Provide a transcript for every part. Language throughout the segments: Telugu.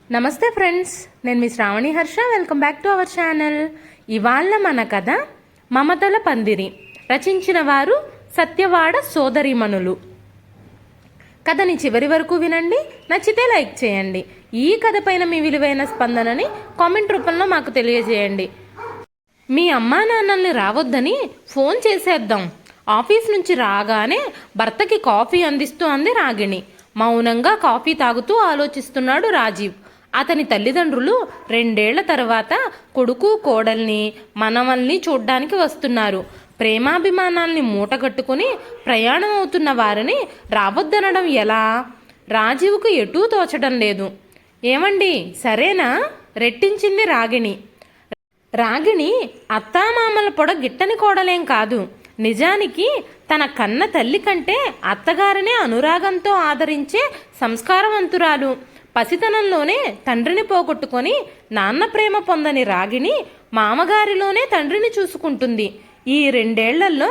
నమస్తే ఫ్రెండ్స్, నేను మీ Sravani Harsha. Welcome back to our channel. ఇవాళ మన కథ మమతల పందిరి. రచించిన వారు సత్యవాడ సోదరీమణులు. కథని చివరి వరకు వినండి. నచ్చితే లైక్ చేయండి. ఈ కథ పైన మీ విలువైన స్పందనని కామెంట్ రూపంలో మాకు తెలియజేయండి. మీ అమ్మా నాన్నల్ని రావద్దని ఫోన్ చేసేద్దాం. ఆఫీస్ నుంచి రాగానే భర్తకి కాఫీ అందిస్తూ అంది రాగిణి. మౌనంగా కాఫీ తాగుతూ ఆలోచిస్తున్నాడు రాజీవ్. అతని తల్లిదండ్రులు 2 ఏళ్ల తర్వాత కొడుకు కోడల్ని మనవల్ని చూడ్డానికి వస్తున్నారు. ప్రేమాభిమానాల్ని మూటగట్టుకుని ప్రయాణం అవుతున్న వారిని రావద్దనడం ఎలా? రాజీవ్కు ఎటూ తోచడం లేదు. ఏమండి, సరేనా? రెట్టించింది రాగిణి. రాగిణి అత్తామామల పొడ గిట్టని కోడలేం కాదు. నిజానికి తన కన్న తల్లి కంటే అత్తగారినే అనురాగంతో ఆదరించే సంస్కారవంతురాలు. పసితనంలోనే తండ్రిని పోగొట్టుకొని నాన్న ప్రేమ పొందని రాగిణి మామగారిలోనే తండ్రిని చూసుకుంటుంది. ఈ 2 ఏళ్లలో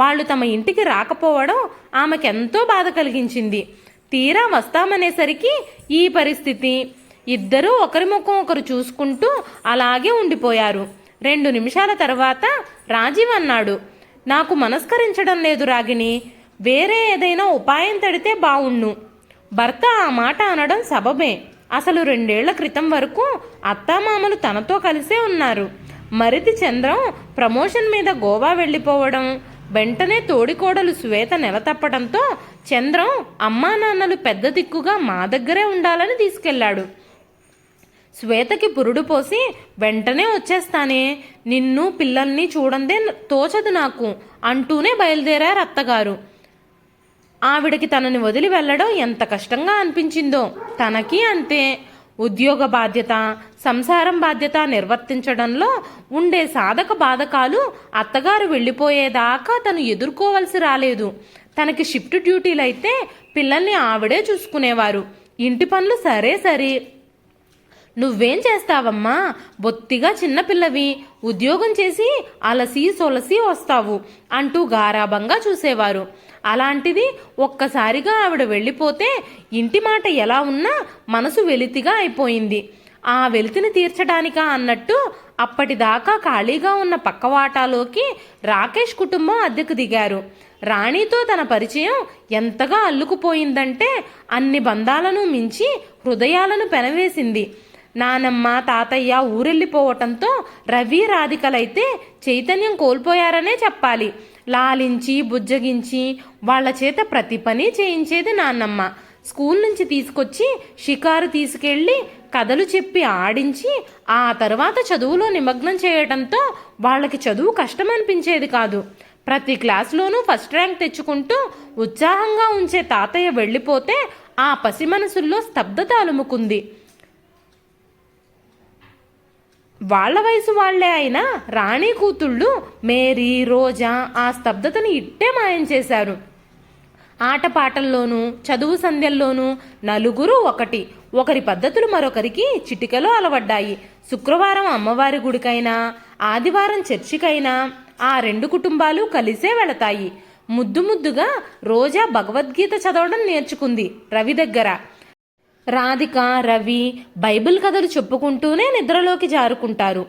వాళ్ళు తమ ఇంటికి రాకపోవడం ఆమెకెంతో బాధ కలిగించింది. తీరా వస్తామనేసరికి ఈ పరిస్థితి. ఇద్దరూ ఒకరి ముఖం ఒకరు చూసుకుంటూ అలాగే ఉండిపోయారు. 2 నిమిషాల తర్వాత రాజీవ్ అన్నాడు, నాకు మనస్కరించడం లేదు రాగిణి. వేరే ఏదైనా ఉపాయం తడితే బావుణ్ణు. భర్త ఆ మాట అనడం సబబే. అసలు 2 ఏళ్ల క్రితం వరకు అత్తామామలు తనతో కలిసే ఉన్నారు. మరిది చంద్రం ప్రమోషన్ మీద గోవా వెళ్ళిపోవడం, వెంటనే తోడికోడలు శ్వేత నెలతప్పడంతో చంద్రం అమ్మా నాన్నలు పెద్ద దిక్కుగా మా దగ్గరే ఉండాలని తీసుకెళ్లాడు. శ్వేతకి పురుడు పోసి వెంటనే వచ్చేస్తానే, నిన్ను పిల్లల్ని చూడందే తోచదు నాకు అంటూనే బయలుదేరారు అత్తగారు. ఆవిడకి తనని వదిలి వెళ్ళడం ఎంత కష్టంగా అనిపించిందో తనకి అంతే. ఉద్యోగ బాధ్యత, సంసారం బాధ్యత నిర్వర్తించడంలో ఉండే సాధక బాధకాలు అత్తగారు వెళ్ళిపోయేదాకా తను ఎదుర్కోవలసి రాలేదు. తనకి షిఫ్ట్ డ్యూటీలైతే పిల్లల్ని ఆవిడే చూసుకునేవారు. ఇంటి పనులు సరే. నువ్వేం చేస్తావమ్మా? బొత్తిగా చిన్నపిల్లవి, ఉద్యోగం చేసి అలసి సొలసి వస్తావు అంటూ గారాబంగా చూసేవారు. అలాంటిది ఒక్కసారిగా ఆవిడ వెళ్ళిపోతే ఇంటి మాట ఎలా ఉన్నా మనసు వెలితిగా అయిపోయింది. ఆ వెలితిని తీర్చడానికా అన్నట్టు అప్పటిదాకా ఖాళీగా ఉన్న పక్కవాటాలోకి రాకేష్ కుటుంబం అద్దెకు దిగారు. రాణితో తన పరిచయం ఎంతగా అల్లుకుపోయిందంటే అన్ని బంధాలను మించి హృదయాలను పెనవేసింది. నానమ్మ తాతయ్య ఊరెళ్ళిపోవటంతో రవి రాధికలైతే చైతన్యం కోల్పోయారనే చెప్పాలి. లాలించి బుజ్జగించి వాళ్ల చేత ప్రతి పని చేయించేది నాన్నమ్మ. స్కూల్ నుంచి తీసుకొచ్చి షికారు తీసుకెళ్లి కథలు చెప్పి ఆడించి ఆ తర్వాత చదువులో నిమగ్నం చేయటంతో వాళ్ళకి చదువు కష్టమనిపించేది కాదు. ప్రతి క్లాసులోనూ ఫస్ట్ ర్యాంక్ తెచ్చుకుంటూ ఉత్సాహంగా ఉంచే తాతయ్య వెళ్ళిపోతే ఆ పసి మనసుల్లో స్తబ్దత అలుముకుంది. వాళ్ల వయసు వాళ్లే అయినా రాణి కూతుళ్ళు మేరీ, రోజా ఆ స్తబ్దతని ఇట్టే మాయం చేశారు. ఆటపాటల్లోనూ చదువు సంధ్యల్లోనూ నలుగురు ఒకరి పద్ధతులు మరొకరికి చిటికలో అలవడ్డాయి. శుక్రవారం అమ్మవారి గుడికైనా ఆదివారం చర్చికైనా ఆ 2 కుటుంబాలు కలిసే వెళతాయి. ముద్దుగా రోజా భగవద్గీత చదవడం నేర్చుకుంది రవి దగ్గర. రాధిక, రవి బైబిల్ కథలు చెప్పుకుంటూనే నిద్రలోకి జారుకుంటారు.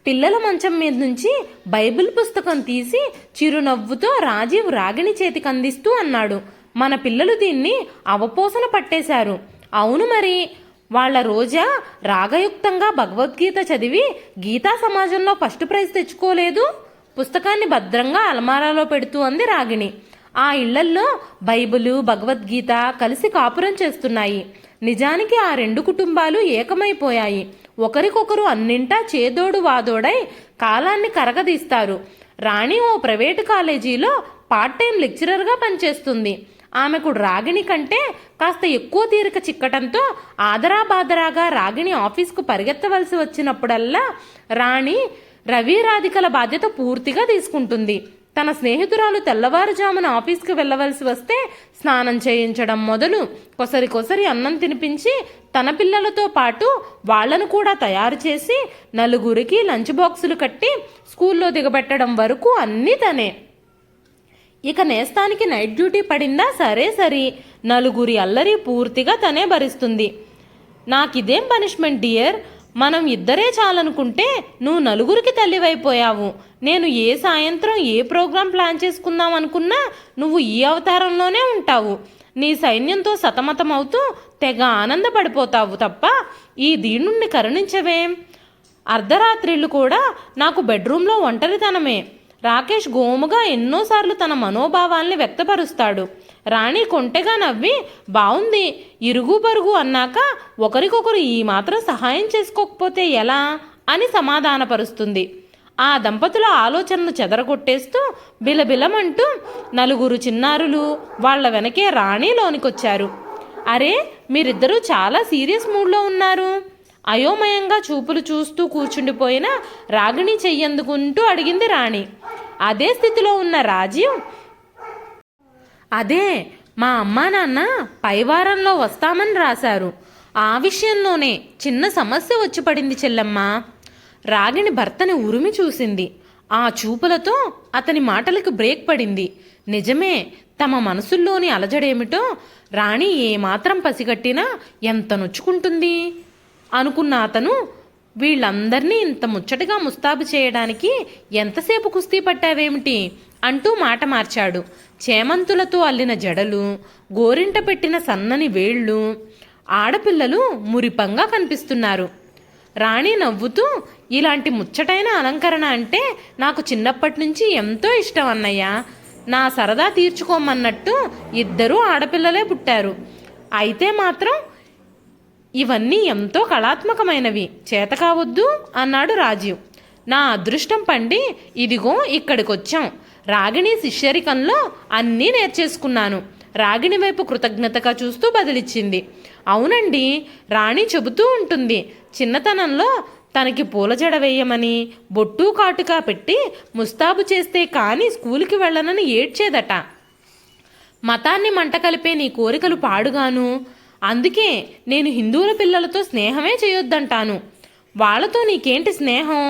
పిల్లల మంచం మీద నుంచి బైబిల్ పుస్తకం తీసి చిరునవ్వుతో రాజీవ్ రాగిణి చేతికి అందిస్తూ అన్నాడు, మన పిల్లలు దీన్ని అవపోసన పట్టేశారు. అవును మరి, వాళ్ల రోజా రాగయుక్తంగా భగవద్గీత చదివి గీతా సమాజంలో ఫస్ట్ ప్రైజ్ తెచ్చుకోలేదు. పుస్తకాన్ని భద్రంగా అలమారాలో పెడుతూ అంది రాగిణి. ఆ ఇళ్లల్లో బైబిలు, భగవద్గీత కలిసి కాపురం చేస్తున్నాయి. నిజానికి ఆ 2 కుటుంబాలు ఏకమైపోయాయి. ఒకరికొకరు అన్నింటా చేదోడు వాదోడై కాలాన్ని కరగదీస్తారు. రాణి ఓ ప్రైవేటు కాలేజీలో పార్ట్ టైం లెక్చరర్గా పనిచేస్తుంది. ఆమెకు రాగిణి కంటే కాస్త ఎక్కువ తీరిక చిక్కటంతో ఆదరాబాదరాగా రాగిణి ఆఫీస్కు పరిగెత్తవలసి వచ్చినప్పుడల్లా రాణి రవి రాధికల బాధ్యత పూర్తిగా తీసుకుంటుంది. తన స్నేహితురాలు తెల్లవారుజామున ఆఫీస్కి వెళ్ళవలసి వస్తే స్నానం చేయించడం మొదలు కొసరి అన్నం తినిపించి తన పిల్లలతో పాటు వాళ్లను కూడా తయారు చేసి నలుగురికి లంచ్ బాక్సులు కట్టి స్కూల్లో దిగబెట్టడం వరకు అన్నీ తనే. ఇక నేస్తానికి నైట్ డ్యూటీ పడిందా సరే, నలుగురి అల్లరి పూర్తిగా తనే భరిస్తుంది. నాకిదేం పనిష్మెంట్ డియర్, మనం ఇద్దరే చాలనుకుంటే నువ్వు నలుగురికి తల్లివైపోయావు. నేను ఏ సాయంత్రం ఏ ప్రోగ్రాం ప్లాన్ చేసుకుందాం అనుకున్నా నువ్వు ఈ అవతారంలోనే ఉంటావు. నీ సైన్యంతో సతమతమవుతూ తెగ ఆనందపడిపోతావు తప్ప ఈ దీనుణ్ణి కరుణించవేం. అర్ధరాత్రిళ్ళు కూడా నాకు బెడ్రూమ్లో ఒంటరితనమే. రాకేష్ గోముగా ఎన్నోసార్లు తన మనోభావాల్ని వ్యక్తపరుస్తాడు. రాణి కొంటెగా నవ్వి, బావుంది, ఇరుగు పరుగు అన్నాక ఒకరికొకరు ఈ మాత్రం సహాయం చేసుకోకపోతే ఎలా అని సమాధానపరుస్తుంది. ఆ దంపతుల ఆలోచనలు చెదరగొట్టేస్తూ బిలబిలమంటూ నలుగురు చిన్నారులు వాళ్ల వెనకే రాణి లోనికొచ్చారు. అరే, మీరిద్దరూ చాలా సీరియస్ మూడ్లో ఉన్నారు. అయోమయంగా చూపులు చూస్తూ కూర్చుండిపోయిన రాగిణి చెయ్యందుకుంటూ అడిగింది రాణి. అదే స్థితిలో ఉన్న రాజీవ్, అదే మా అమ్మా నాన్న పైవారంలో వస్తామని రాశారు. ఆ విషయంలోనే చిన్న సమస్య వచ్చి పడింది చెల్లెమ్మ. రాగిణి భర్తని ఉరిమి చూసింది. ఆ చూపులతో అతని మాటలకు బ్రేక్ పడింది. నిజమే, తమ మనసుల్లోని అలజడేమిటో రాణి ఏమాత్రం పసిగట్టినా ఎంత నొచ్చుకుంటుంది అనుకున్న అతను వీళ్ళందర్నీ ఇంత ముచ్చటగా ముస్తాబు చేయడానికి ఎంతసేపు కుస్తీ పట్టావేమిటి అంటూ మాట మార్చాడు. చేమంతులతో అల్లిన జడలు, గోరింట పెట్టిన సన్నని వేళ్ళు, ఆడపిల్లలు మురిపంగా కనిపిస్తున్నారు. రాణి నవ్వుతూ, ఇలాంటి ముచ్చటైన అలంకరణ అంటే నాకు చిన్నప్పటి నుంచి ఎంతో ఇష్టం అన్నయ్య. నా సరదా తీర్చుకోమన్నట్టు ఇద్దరూ ఆడపిల్లలే పుట్టారు. అయితే మాత్రం ఇవన్నీ ఎంతో కళాత్మకమైనవి, చేత కావద్దు అన్నాడు రాజీవ్. నా అదృష్టం పండి ఇదిగో ఇక్కడికొచ్చాం. రాగిణి శిష్యరికంలో అన్నీ నేర్చేసుకున్నాను. రాగిణి వైపు కృతజ్ఞతగా చూస్తూ బదిలిచ్చింది. అవునండి, రాణి చెబుతూ ఉంటుంది, చిన్నతనంలో తనకి పూల జడ వేయమని బొట్టు కాటుకా పెట్టి ముస్తాబు చేస్తే కానీ స్కూల్కి వెళ్ళనని ఏడ్చేదట. మతాన్ని మంట కలిపే నీ కోరికలు పాడుగాను. అందుకే నేను హిందువుల పిల్లలతో స్నేహమే చేయొద్దంటాను. వాళ్లతో నీకేంటి స్నేహం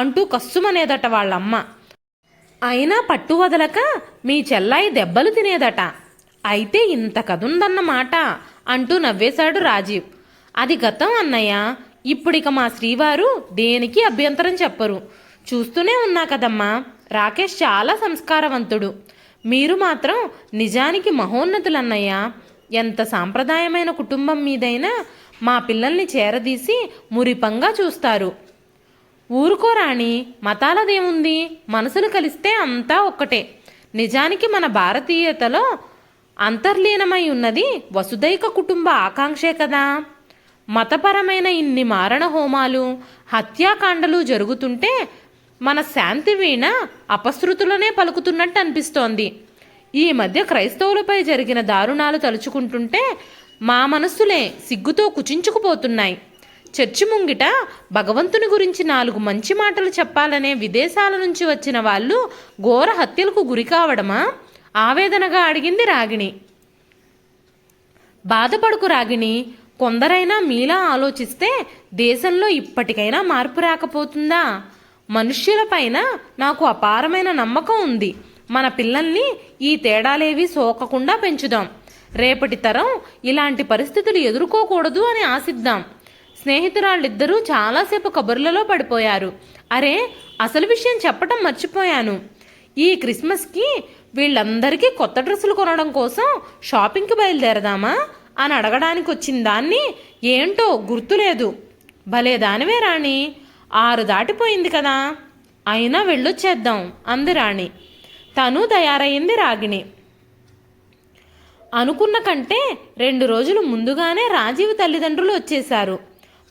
అంటూ కస్సుమనేదట వాళ్ళమ్మ. అయినా పట్టు వదలక మీ చెల్లాయి దెబ్బలు తినేదట. అయితే ఇంత కదుందన్నమాట అంటూ నవ్వేశాడు రాజీవ్. అది గతం అన్నయ్య. ఇప్పుడిక మా శ్రీవారు దేనికి అభ్యంతరం చెప్పరు. చూస్తూనే ఉన్నా కదమ్మా, రాకేష్ చాలా సంస్కారవంతుడు. మీరు మాత్రం నిజానికి మహోన్నతులన్నయ్య. ఎంత సాంప్రదాయమైన కుటుంబం మీదైనా మా పిల్లల్ని చేరదీసి మురిపంగా చూస్తారు. ఊరుకో రాణి, మతాలదేముంది, మనసులు కలిస్తే అంతా ఒక్కటే. నిజానికి మన భారతీయతలో అంతర్లీనమై ఉన్నది వసుదైక కుటుంబ ఆకాంక్షే కదా. మతపరమైన ఇన్ని మారణ హోమాలు, హత్యాకాండలు జరుగుతుంటే మన శాంతి వీణ అపశృతులనే పలుకుతున్నట్టు అనిపిస్తోంది. ఈ మధ్య క్రైస్తవులపై జరిగిన దారుణాలు తలుచుకుంటుంటే మా మనస్సులే సిగ్గుతో కుచించుకుపోతున్నాయి. చర్చి ముంగిట భగవంతుని గురించి 4 మంచి మాటలు చెప్పాలనే విదేశాల నుంచి వచ్చిన వాళ్ళు ఘోర హత్యలకు గురి కావడమా? ఆవేదనగా అడిగింది రాగిణి. బాధపడుకు రాగిణి, కొందరైనా మీలా ఆలోచిస్తే దేశంలో ఇప్పటికైనా మార్పు రాకపోతుందా? మనుష్యులపైన నాకు అపారమైన నమ్మకం ఉంది. మన పిల్లల్ని ఈ తేడాలేవి సోకకుండా పెంచుదాం. రేపటి తరం ఇలాంటి పరిస్థితులు ఎదుర్కోకూడదు అని ఆశిద్దాం. స్నేహితురాళ్ళిద్దరూ చాలాసేపు కబుర్లలో పడిపోయారు. అరే, అసలు విషయం చెప్పటం మర్చిపోయాను. ఈ క్రిస్మస్కి వీళ్ళందరికీ కొత్త డ్రెస్సులు కొనడం కోసం షాపింగ్కి బయలుదేరదామా అని అడగడానికి వచ్చిన దాన్ని ఏంటో గుర్తులేదు. భలే దానివే రాణి, 6 దాటిపోయింది కదా. అయినా వెళ్ళొచ్చేద్దాం అంది రాణి. తను తయారయ్యింది రాగిణి. అనుకున్న కంటే 2 రోజులు ముందుగానే రాజీవ్ తల్లిదండ్రులు వచ్చేశారు.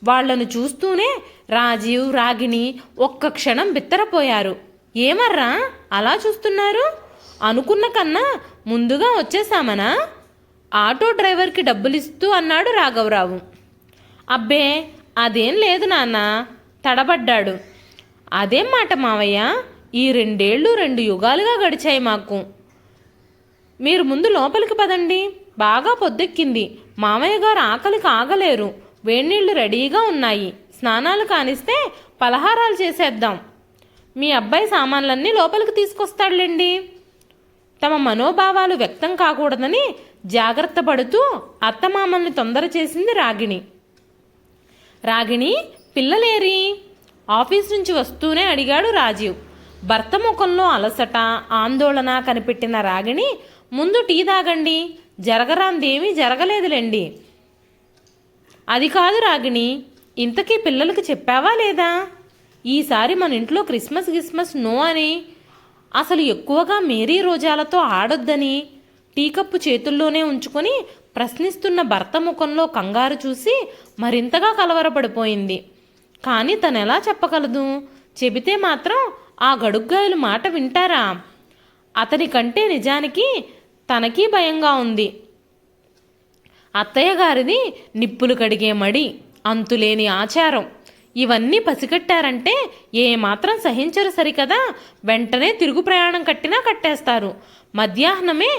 వాళ్లను చూస్తూనే రాజీవ్, రాగిణి ఒక్క క్షణం బిత్తరపోయారు. ఏమర్రా అలా చూస్తున్నారు? అనుకున్న కన్నా ముందుగా వచ్చేసామనా? ఆటో డ్రైవర్కి డబ్బులిస్తూ అన్నాడు రాఘవరావు. అబ్బే, అదేం లేదు నాన్న తడబడ్డాడు. అదేం మాట మావయ్య, ఈ 2 ఏళ్ళు 2 యుగాలుగా గడిచాయి మాకు. మీరు ముందు లోపలికి పదండి, బాగా పొద్దెక్కింది. మామయ్య గారు ఆకలికి ఆగలేరు. వేడినీళ్లు రెడీగా ఉన్నాయి. స్నానాలు కానిస్తే పలహారాలు చేసేద్దాం. మీ అబ్బాయి సామాన్లన్నీ లోపలికి తీసుకొస్తాడులేండి. తమ మనోభావాలు వ్యక్తం కాకూడదని జాగ్రత్త పడుతూ అత్తమామల్ని తొందర చేసింది రాగిణి. రాగిణి, పిల్లలేరి? ఆఫీస్ నుంచి వస్తూనే అడిగాడు రాజీవ్. భర్త ముఖంలో అలసట, ఆందోళన కనిపెట్టిన రాగిణి, ముందు టీ తాగండి, జరగరాందేమీ జరగలేదులేండి. అది కాదు రాగిణి, ఇంతకీ పిల్లలకి చెప్పావా లేదా? ఈసారి మన ఇంట్లో క్రిస్మస్ నో అని, అసలు ఎక్కువగా మేరీ రోజాలతో ఆడొద్దని టీ కప్పు చేతుల్లోనే ఉంచుకొని ప్రశ్నిస్తున్న భర్త ముఖంలో కంగారు చూసి మరింతగా కలవరపడిపోయింది. కానీ తనెలా చెప్పగలదు? చెబితే మాత్రం ఆ గడుగ్గాయలు మాట వింటారా? అతని కంటే నిజానికి తనకీ భయంగా ఉంది. అత్తయ్య గారిది నిప్పులు కడిగే మడి, అంతులేని ఆచారం, ఇవన్నీ పసిగట్టారంటే ఏమాత్రం సహించరు సరికదా. వెంటనే తిరుగు ప్రయాణం కట్టినా కట్టేస్తారు. మధ్యాహ్నమే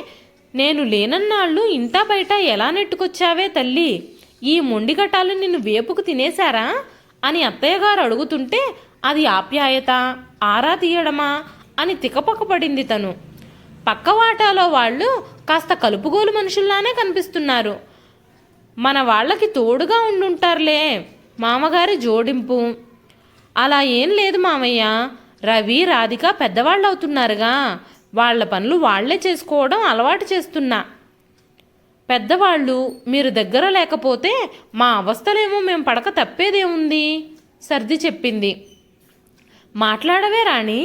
నేను లేనన్నాళ్ళు ఇంటా బయట ఎలా నెట్టుకొచ్చావే తల్లి, ఈ మొండిగటాలు నిన్ను వేపుకు తినేశారా అని అత్తయ్యగారు అడుగుతుంటే అది ఆప్యాయత, ఆరా తీయడమా అని తికపకపడింది తను. పక్కవాటాలో వాళ్ళు కాస్త కలుపుగోలు మనుషుల్లానే కనిపిస్తున్నారు. మన వాళ్ళకి తోడుగా ఉండుంటారులే మామగారి జోడింపు. అలా ఏం లేదు మామయ్య, రవి రాధిక పెద్దవాళ్ళు అవుతున్నారుగా, వాళ్ల పనులు వాళ్లే చేసుకోవడం అలవాటు చేస్తున్నా. పెద్దవాళ్ళు మీరు దగ్గర లేకపోతే మా అవస్థలేమో మేము పడక తప్పేదేముంది, సర్ది చెప్పింది. మాట్లాడవే రాణి,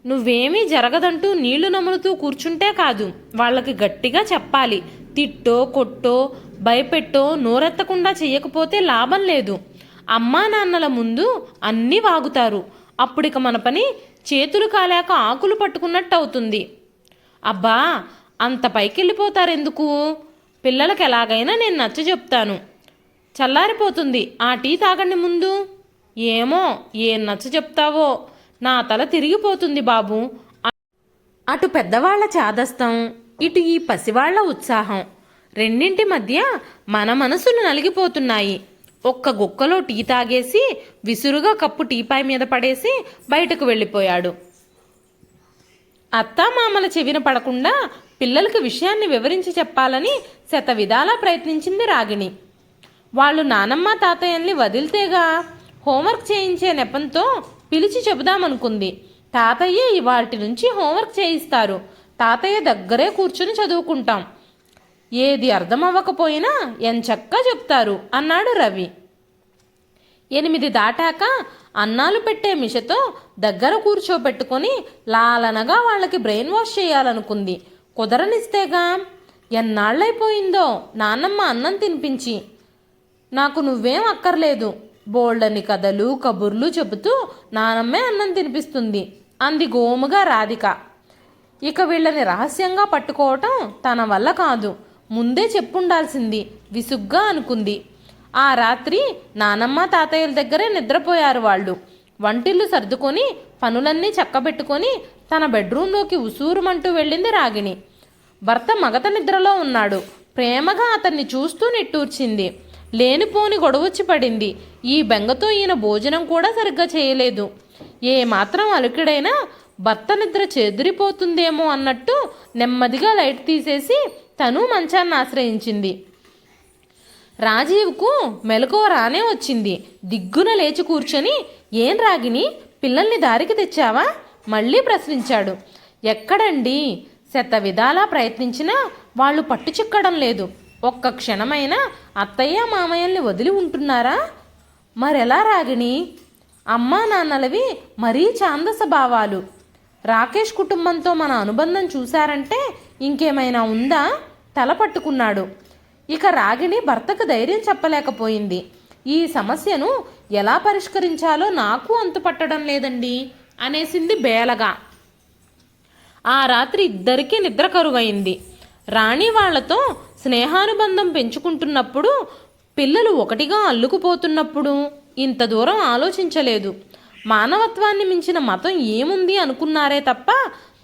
నువ్వేమీ జరగదంటూ నీళ్లు నములుతూ కూర్చుంటే కాదు, వాళ్ళకి గట్టిగా చెప్పాలి. తిట్టో కొట్టో భయపెట్టో నోరెత్తకుండా చెయ్యకపోతే లాభం లేదు. అమ్మా నాన్నల ముందు అన్నీ వాగుతారు. అప్పుడిక మన పని చేతులు కాలాక ఆకులు పట్టుకున్నట్టు అవుతుంది. అబ్బా, అంత పైకెళ్ళిపోతారెందుకు? పిల్లలకి ఎలాగైనా నేను నచ్చ చెప్తాను. చల్లారిపోతుంది, ఆ టీ తాగండి ముందు. ఏమో ఏం నచ్చ చెప్తావో, నా తల తిరిగిపోతుంది బాబు. అటు పెద్దవాళ్ల చాదస్తం, ఇటు ఈ పసివాళ్ల ఉత్సాహం, రెండింటి మధ్య మన మనసులు నలిగిపోతున్నాయి. ఒక్క గుక్కలో టీ తాగేసి విసురుగా కప్పు టీపాయ్ మీద పడేసి బయటకు వెళ్ళిపోయాడు. అత్తామామల చెవిన పడకుండా పిల్లలకి విషయాన్ని వివరించి చెప్పాలని శతవిధాలా ప్రయత్నించింది రాగిణి. వాళ్ళు నానమ్మ తాతయ్యల్ని వదిలితేగా హోంవర్క్ చేయించే నెపంతో పిలిచి చెబుదామనుకుంది. తాతయ్య ఇవాల్టి నుంచి హోంవర్క్ చేయిస్తారు, తాతయ్య దగ్గరే కూర్చుని చదువుకుంటాం, ఏది అర్థమవ్వకపోయినా ఎంచక్కా చెప్తారు అన్నాడు రవి. 8 దాటాక అన్నాలు పెట్టే మిషతో దగ్గర కూర్చోపెట్టుకొని లాలనగా వాళ్ళకి బ్రెయిన్ వాష్ చేయాలనుకుంది. కుదరనిస్తేగా. ఎన్నాళ్ళైపోయిందో నాన్నమ్మ అన్నం తినిపించి. నాకు నువ్వేం అక్కర్లేదు, బోల్డని కథలు కబుర్లు చెబుతూ నానమ్మే అన్నం తినిపిస్తుంది అంది గోముగా రాధిక. ఇక వీళ్ళని రహస్యంగా పట్టుకోవటం తన వల్ల కాదు, ముందే చెప్పుండాల్సింది విసుగ్గా అనుకుంది. ఆ రాత్రి నానమ్మ తాతయ్యల దగ్గరే నిద్రపోయారు వాళ్ళు. వంటిల్లు సర్దుకొని పనులన్నీ చక్కబెట్టుకొని తన బెడ్రూంలోకి ఉసూరుమంటూ వెళ్ళింది రాగిణి. భర్త మగత నిద్రలో ఉన్నాడు. ప్రేమగా అతన్ని చూస్తూ నిట్టూర్చింది. లేనిపోని గొడవచ్చి పడింది. ఈ బెంగతో ఈయన భోజనం కూడా సరిగ్గా చేయలేదు. ఏమాత్రం అలికిడైనా భర్త నిద్ర చెదిరిపోతుందేమో అన్నట్టు నెమ్మదిగా లైట్ తీసేసి తను మంచాన్ని ఆశ్రయించింది. రాజీవ్కు మెలకువ రానే వచ్చింది. దిగ్గున లేచి కూర్చొని, ఏం రాగిణి, పిల్లల్ని దారికి తెచ్చావా మళ్ళీ ప్రశ్నించాడు. ఎక్కడండి, శతవిధాలా ప్రయత్నించినా వాళ్ళు పట్టు చిక్కడం లేదు. ఒక్క క్షణమైనా అత్తయ్య మామయ్యల్ని వదిలి ఉంటున్నారా? మరెలా రాగిణి? అమ్మా నాన్నలవి మరీ ఛాందస భావాలు. రాకేష్ కుటుంబంతో మన అనుబంధం చూశారంటే ఇంకేమైనా ఉందా? తల పట్టుకున్నాడు. ఇక రాగిణి భర్తకు ధైర్యం చెప్పలేకపోయింది. ఈ సమస్యను ఎలా పరిష్కరించాలో నాకు అంతుపట్టడం లేదండి అనేసింది బేలగా. ఆ రాత్రి ఇద్దరికీ నిద్ర కరువైంది. రాణి వాళ్లతో స్నేహానుబంధం పెంచుకుంటున్నప్పుడు, పిల్లలు ఒకటిగా అల్లుకుపోతున్నప్పుడు ఇంత దూరం ఆలోచించలేదు. మానవత్వాన్ని మించిన మతం ఏముంది అనుకున్నారే తప్ప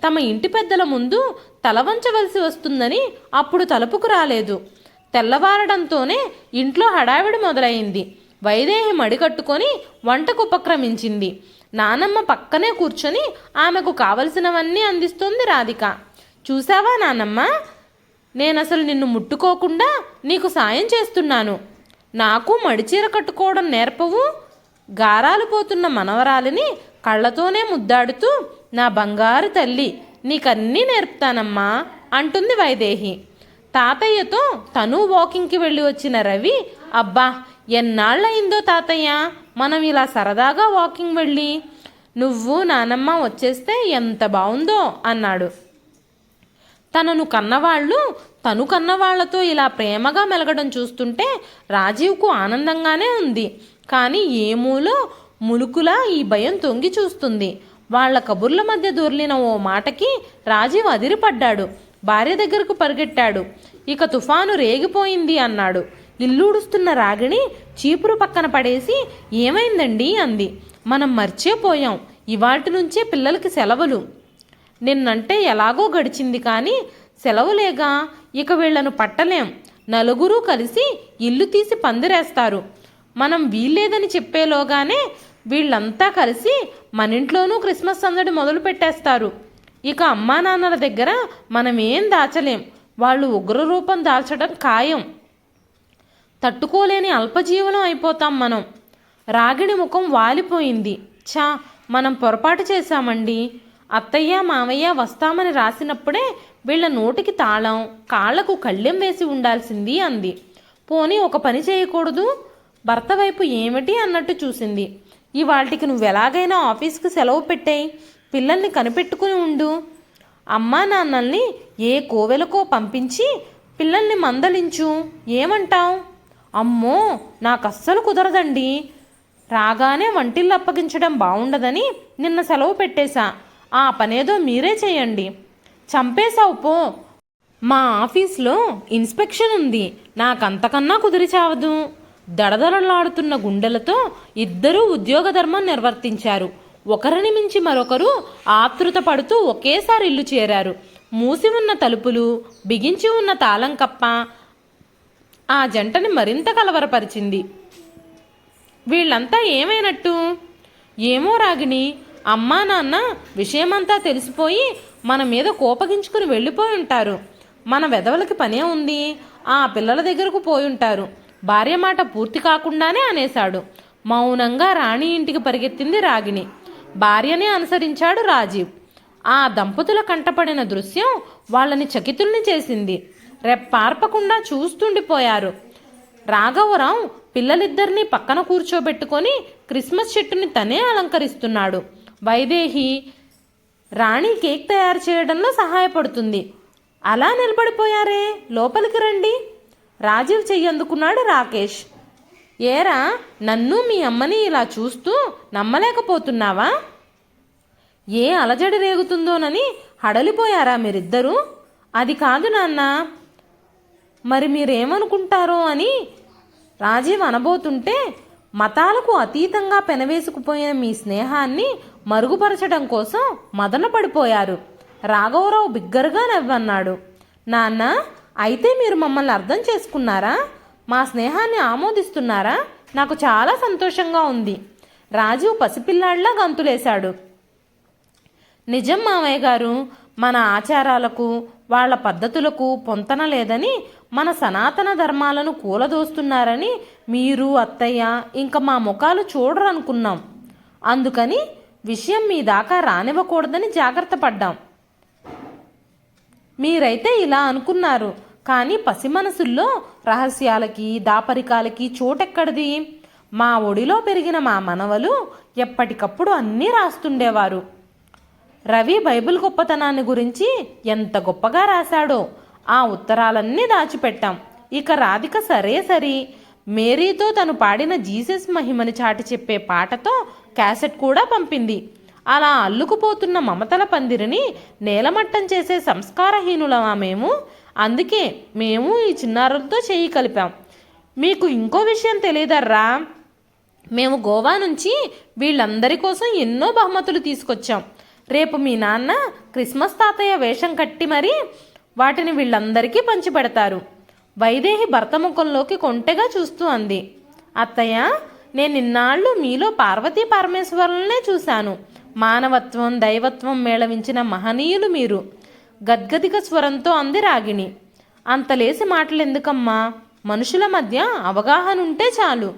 తమ ఇంటి పెద్దల ముందు తలవంచవలసి వస్తుందని అప్పుడు తలుపుకు రాలేదు. తెల్లవారడంతోనే ఇంట్లో హడావిడి మొదలైంది. వైదేహి మడికట్టుకొని వంటకు ఉపక్రమించింది. నానమ్మ పక్కనే కూర్చొని ఆమెకు కావలసినవన్నీ అందిస్తోంది రాధిక. చూసావా నానమ్మ, నేనసలు నిన్ను ముట్టుకోకుండా నీకు సాయం చేస్తున్నాను. నాకు మడిచీర కట్టుకోవడం నేర్పవు? గారాలు పోతున్న మనవరాలిని కళ్ళతోనే ముద్దాడుతూ, నా బంగారు తల్లి, నీకన్నీ నేర్పుతానమ్మా అంటుంది వైదేహి. తాతయ్యతో తను వాకింగ్కి వెళ్ళి వచ్చిన రవి, అబ్బా ఎన్నాళ్ళయిందో తాతయ్య మనం ఇలా సరదాగా వాకింగ్ వెళ్ళి, నువ్వు నానమ్మ వచ్చేస్తే ఎంత బాగుందో అన్నాడు. తనను కన్నవాళ్ళు తను కన్నవాళ్లతో ఇలా ప్రేమగా మెలగడం చూస్తుంటే రాజీవ్కు ఆనందంగానే ఉంది. కానీ ఏమూలో ములుకులా ఈ భయం తొంగి చూస్తుంది. వాళ్ల కబుర్ల మధ్య దొర్లిన ఓ మాటకి రాజీవ్ అదిరిపడ్డాడు. భార్య దగ్గరకు పరిగెట్టాడు. ఇక తుఫాను రేగిపోయింది అన్నాడు. ఇల్లూడుస్తున్న రాగిణి చీపురు పక్కన పడేసి, ఏమైందండి అంది. మనం మర్చిపోయాం, ఇవాటి నుంచే పిల్లలకి సెలవులు. నిన్నంటే ఎలాగో గడిచింది, కానీ సెలవులేగా, ఇక వీళ్లను పట్టలేం. నలుగురు కలిసి ఇల్లు తీసి పందిరేస్తారు. మనం వీల్లేదని చెప్పేలోగానే వీళ్ళంతా కలిసి మనింట్లోనూ క్రిస్మస్ సందడి మొదలు పెట్టేస్తారు. ఇక అమ్మా నాన్నల దగ్గర మనమేం దాచలేం. వాళ్ళు ఉగ్రరూపం దాల్చడం ఖాయం. తట్టుకోలేని అల్పజీవనం అయిపోతాం మనం. రాగిణి ముఖం వాలిపోయింది. ఛా, మనం పొరపాటు చేశామండి. అత్తయ్య మావయ్య వస్తామని రాసినప్పుడే వీళ్ళ నోటికి తాళం, కాళ్లకు కళ్ళెం వేసి ఉండాల్సింది అంది. పోనీ ఒక పని చేయకూడదు? భర్త వైపు ఏమిటి అన్నట్టు చూసింది. ఇవాళకి నువ్వెలాగైనా ఆఫీస్కి సెలవు పెట్టేయి, పిల్లల్ని కనిపెట్టుకుని ఉండు. అమ్మా నాన్నల్ని ఏ కోవెలకో పంపించి పిల్లల్ని మందలించు. ఏమంటావు? అమ్మో, నాకస్సలు కుదరదండి. రాగానే వంటిల్లు అప్పగించడం బాగుండదని నిన్న సెలవు పెట్టేశా. ఆ పనేదో మీరే చేయండి. చంపేశావు పో. మా ఆఫీస్లో ఇన్స్పెక్షన్ ఉంది, నాకంతకన్నా కుదిరి చావదు. దడదడలాడుతున్న గుండెలతో ఇద్దరూ ఉద్యోగ ధర్మం నిర్వర్తించారు. ఒకరిని మించి మరొకరు ఆతృత పడుతూ ఒకేసారి ఇల్లు చేరారు. మూసి ఉన్న తలుపులు, బిగించి ఉన్న తాళం కప్ప ఆ జంటని మరింత కలవరపరిచింది. వీళ్ళంతా ఏమైనట్టు? ఏమో రాగిణి, అమ్మా నాన్న విషయమంతా తెలిసిపోయి మన మీద కోపగించుకుని వెళ్ళిపోయి ఉంటారు. మన వెధవలకి పనే ఉంది, ఆ పిల్లల దగ్గరకు పోయుంటారు. భార్య మాట పూర్తి కాకుండానే అనేశాడు. మౌనంగా రాణి ఇంటికి పరిగెత్తింది రాగిణి. భార్యనే అనుసరించాడు రాజీవ్. ఆ దంపతుల కంటపడిన దృశ్యం వాళ్ళని చకితుల్ని చేసింది. రెప్పార్పకుండా చూస్తుండిపోయారు. రాఘవరావు పిల్లలిద్దరినీ పక్కన కూర్చోబెట్టుకొని క్రిస్మస్ చెట్టుని తనే అలంకరిస్తున్నాడు. వైదేహి రాణి కేక్ తయారు చేయడంలో సహాయపడుతుంది. అలా నిలబడిపోయారే, లోపలికి రండి. రాజీవ్ చెయ్యందుకున్నాడు రాకేష్. ఏరా, నన్ను మీ అమ్మని ఇలా చూస్తూ నమ్మలేకపోతున్నావా? ఏ అలజడి రేగుతుందోనని హడలిపోయారా మీరిద్దరూ? అది కాదు నాన్న. మరి మీరేమనుకుంటారో అని రాజీవ్ అనబోతుంటే, మతాలకు అతీతంగా పెనవేసుకుపోయిన మీ స్నేహాన్ని మరుగుపరచడం కోసం మదన పడిపోయారు. రాఘవరావు బిగ్గరగా నవ్వన్నాడు. నాన్న, అయితే మీరు మమ్మల్ని అర్థం చేసుకున్నారా? మా స్నేహాన్ని ఆమోదిస్తున్నారా? నాకు చాలా సంతోషంగా ఉంది. రాజీవ్ పసిపిల్లాడిలా గంతులేశాడు. నిజం మావయ్య గారు, మన ఆచారాలకు వాళ్ళ పద్ధతులకు పొంతన లేదని, మన సనాతన ధర్మాలను కూలదోస్తున్నారని మీరు అత్తయ్య ఇంకా మా ముఖాలు చూడరనుకున్నాం. అందుకని విషయం మీ దాకా రానివ్వకూడదని జాగ్రత్త పడ్డాం. మీరైతే ఇలా అనుకున్నారు, కానీ పసి మనసుల్లో రహస్యాలకి దాపరికాలకి చోటెక్కడిది? మా ఒడిలో పెరిగిన మా మనవలు ఎప్పటికప్పుడు అన్నీ రాస్తుండేవారు. రవి బైబిల్ గొప్పతనాన్ని గురించి ఎంత గొప్పగా రాశాడో ఆ ఉత్తరాలన్నీ దాచిపెట్టాం. ఇక రాధిక సరే సరి మేరీతో తను పాడిన జీసస్ మహిమని చాటి చెప్పే పాటతో క్యాసెట్ కూడా పంపింది. అలా అల్లుకుపోతున్న మమతల పందిరిని నేలమట్టం చేసే సంస్కారహీనులమా మేము? అందుకే మేము ఈ చిన్నారులతో చేయి కలిపాం. మీకు ఇంకో విషయం తెలియదర్రా, మేము గోవా నుంచి వీళ్ళందరి కోసం ఎన్నో బహుమతులు తీసుకొచ్చాం. రేపు మీ నాన్న క్రిస్మస్ తాతయ్య వేషం కట్టి మరీ వాటిని వీళ్ళందరికీ పంచిపెడతారు. వైదేహి భర్త ముఖంలోకి కొంటెగా చూస్తూ అంది. అత్తయ్య, నేను ఇన్నాళ్ళు మీలో పార్వతీ పరమేశ్వరులనే చూశాను. మానవత్వం దైవత్వం మేళవించిన మహనీయులు మీరు. గద్గదిక స్వరంతో అంది రాగిణి. అంతలేసి మాటలెందుకమ్మా, మనుషుల మధ్య అవగాహన ఉంటే చాలు.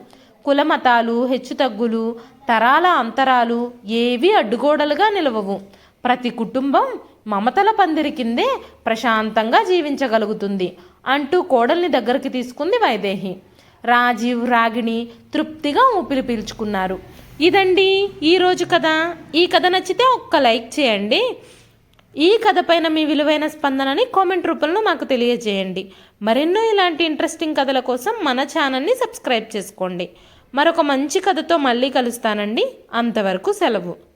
కులమతాలు, హెచ్చుతగ్గులు, తరాల అంతరాలు ఏవీ అడ్డుగోడలుగా నిలవవు. ప్రతి కుటుంబం మమతల పందిరి కిందే ప్రశాంతంగా జీవించగలుగుతుంది అంటూ కోడల్ని దగ్గరికి తీసుకుంది వైదేహి. రాజీవ్, రాగిణి తృప్తిగా ఊపిరి పీల్చుకున్నారు. ఇదండి ఈరోజు కథ. ఈ కథ నచ్చితే ఒక్క లైక్ చేయండి. ఈ కథ పైన మీ విలువైన స్పందనని కామెంట్ రూపంలో మాకు తెలియజేయండి. మరెన్నో ఇలాంటి ఇంట్రెస్టింగ్ కథల కోసం మన ఛానల్ని సబ్స్క్రైబ్ చేసుకోండి. మరొక మంచి కథతో మళ్ళీ కలుస్తానండి. అంతవరకు సెలవు.